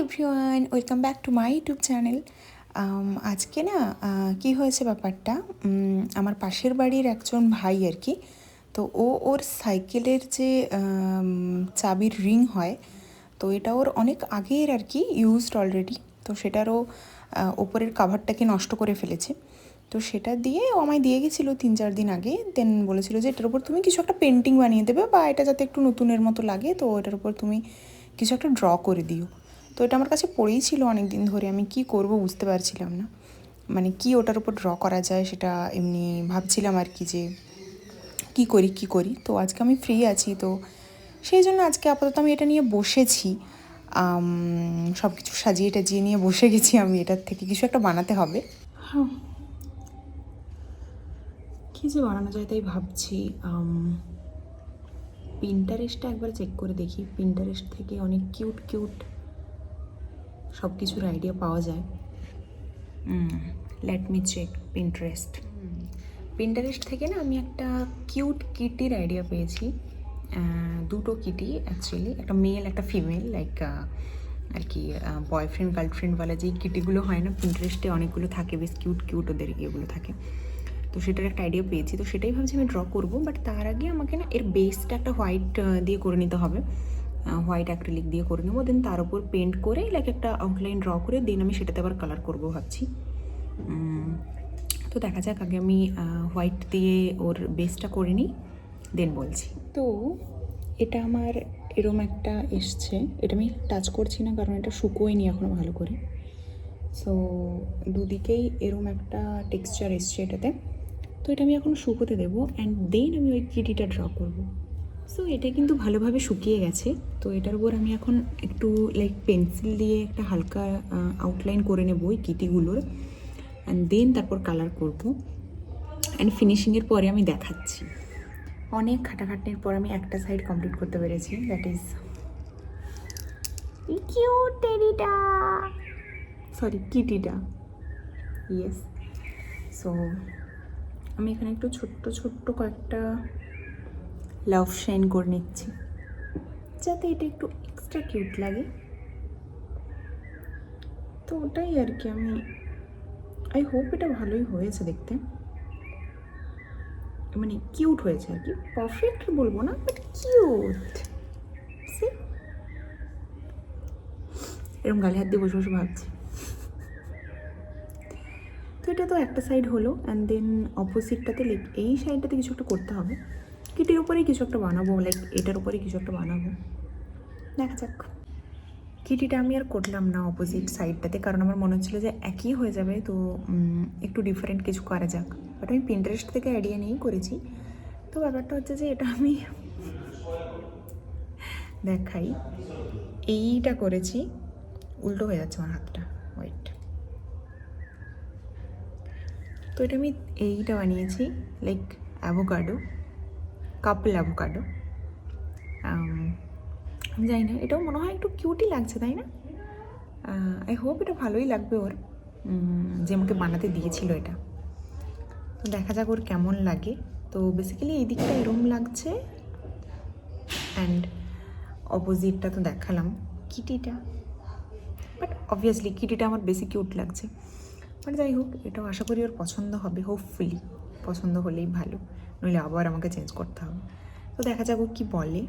Everyone, welcome back to my YouTube channel. আজকে না কি হয়েছে ব্যাপারটা, আমার পাশের বাড়ির একজন ভাই আর কি, তো ওর সাইকেলের যে চাবির রিং হয়, তো এটা ওর অনেক আগের আর কি, ইউজড অলরেডি। তো সেটারও ওপরের কাভারটাকে নষ্ট করে ফেলেছে। তো সেটা দিয়ে ও আমায় দিয়ে গেছিলো 3-4 দিন আগে। দেন বলেছিল যে এটার উপর তুমি কিছু একটা পেন্টিং বানিয়ে দেবে, বা এটা যাতে একটু নতুনের মতো লাগে, তো এটার উপর তুমি কিছু একটা ড্র করে দিও। তো এটা আমার কাছে পড়েই ছিল অনেক দিন ধরে, আমি কি করব বুঝতে পারছিলাম না, মানে কি ওটার উপর ড্র করা যায় সেটা এমনি ভাবছিলাম আর কি, যে কি করি। তো আজকে আমি ফ্রি আছি, তো সেই জন্য আজকে আপাতত আমি এটা নিয়ে বসেছি, সব কিছু সাজিয়ে টাজিয়ে নিয়ে বসে গেছি আমি। এটার থেকে কিছু একটা বানাতে হবে। হ্যাঁ, কী যে বানানো যায় তাই ভাবছি। পিন্টারেস্টটা একবার চেক করে দেখি, পিন্টারেস্ট থেকে অনেক কিউট কিউট সব কিছুর আইডিয়া পাওয়া যায়। লেট মি চেক পিন্টারেস্ট থেকে না আমি একটা কিউট কিটির আইডিয়া পেয়েছি। দুটো কিটি অ্যাকচুয়ালি, একটা মেল একটা ফিমেল, লাইক আর কি বয়ফ্রেন্ড গার্লফ্রেন্ডওয়ালা যেই কিটিগুলো হয় না, পিন্টারেস্টে অনেকগুলো থাকে, বেশ কিউট কিউট ওদের ইয়েগুলো থাকে। তো সেটার একটা আইডিয়া পেয়েছি, তো সেটাই ভাবছি আমি ড্র করবো। বাট তার আগে আমাকে না এর বেসটা একটা হোয়াইট দিয়ে করে নিতে হবে, হোয়াইট অ্যাক্রিলিক দিয়ে করে নেবো। দেন তার উপর পেন্ট করে লাইক একটা আউটলাইন ড্র করে দেন আমি সেটাতে আবার কালার করবো ভাবছি। তো দেখা যাক, আগে আমি হোয়াইট দিয়ে ওর বেসটা করে নিই, দেন বলছি। তো এটা আমার এরম একটা এসছে, এটা আমি টাচ করছি না কারণ এটা শুকোয়নি এখনও ভালো করে। সো দুদিকেই এরম একটা টেক্সচার এসছে এটাতে। তো এটা আমি এখন শুকোতে দেবো, অ্যান্ড দেন আমি ওই কিটিটা ড্র করবো। সো এটা কিন্তু ভালোভাবে শুকিয়ে গেছে। তো এটার উপর আমি এখন একটু লাইক পেন্সিল দিয়ে একটা হালকা আউটলাইন করে নেবো ওই কিটিগুলোর, অ্যান্ড দেন তারপর কালার করবো, অ্যান্ড ফিনিশিংয়ের পরে আমি দেখাচ্ছি। অনেক খাটাখাটনির পর আমি একটা সাইড কমপ্লিট করতে পেরেছি, দ্যাট ইজ কিউট টেডিটা, সরি কিটিটা, ইয়েস। সো আমি এখানে একটু ছোট্ট ছোট্ট কয়েকটা লাভ শাইন করে নিচ্ছি, যাতে এটা একটু এক্সট্রা কিউট লাগে। তো ওটাই আর কি, আমি আই হোপ এটা ভালোই হয়েছে দেখতে, মানে কিউট হয়েছে আর কি, পারফেক্ট বলবো না, বাট কিউট। এরকম গালে হাত দিয়ে বসে বসে ভাবছি। তো এটা তো একটা সাইড হলো, অ্যান্ড দেন অপোজিটটাতে লাইক এই সাইডটাতে কিছু একটা করতে হবে, কিটির উপরেই কিছু একটা বানাবো, লাইক এটার উপরেই কিছু একটা বানাবো, দেখা যাক। কিটিটা আমি আর করলাম না অপোজিট সাইডটাতে, কারণ আমার মনে হচ্ছিলো যে একই হয়ে যাবে, তো একটু ডিফারেন্ট কিছু করা যাক। বাট আমি পিন্টারেস্ট থেকে আইডিয়া নিয়েই করেছি। তো ব্যাপারটা হচ্ছে যে এটা আমি দেখাই, এইটা করেছি, উল্টো হয়ে যাচ্ছে আমার হাতটা, ওয়েট। তো এটা আমি এইটা বানিয়েছি লাইক অ্যাভোকাডো, কাপল অ্যাভোকাডো। আমি জানি না, এটাও মনে হয় একটু কিউটই লাগছে, তাই না? আই হোপ এটা ভালোই লাগবে ওর, যে আমাকে বানাতে দিয়েছিল এটা। তো দেখা যাক ওর কেমন লাগে। তো বেসিক্যালি এই দিকটা এরম লাগছে, অ্যান্ড অপোজিটটা তো দেখালাম কিটিটা, বাট অবভিয়াসলি কিটিটা আমার বেশি কিউট লাগছে। বাট যাই হোক, এটাও আশা করি ওর পছন্দ হবে, হোপফুলি পছন্দ হলেই ভালো, নইলে আবার আমাকে চেঞ্জ করতে হবে। তো দেখা যাক ও কী বলে।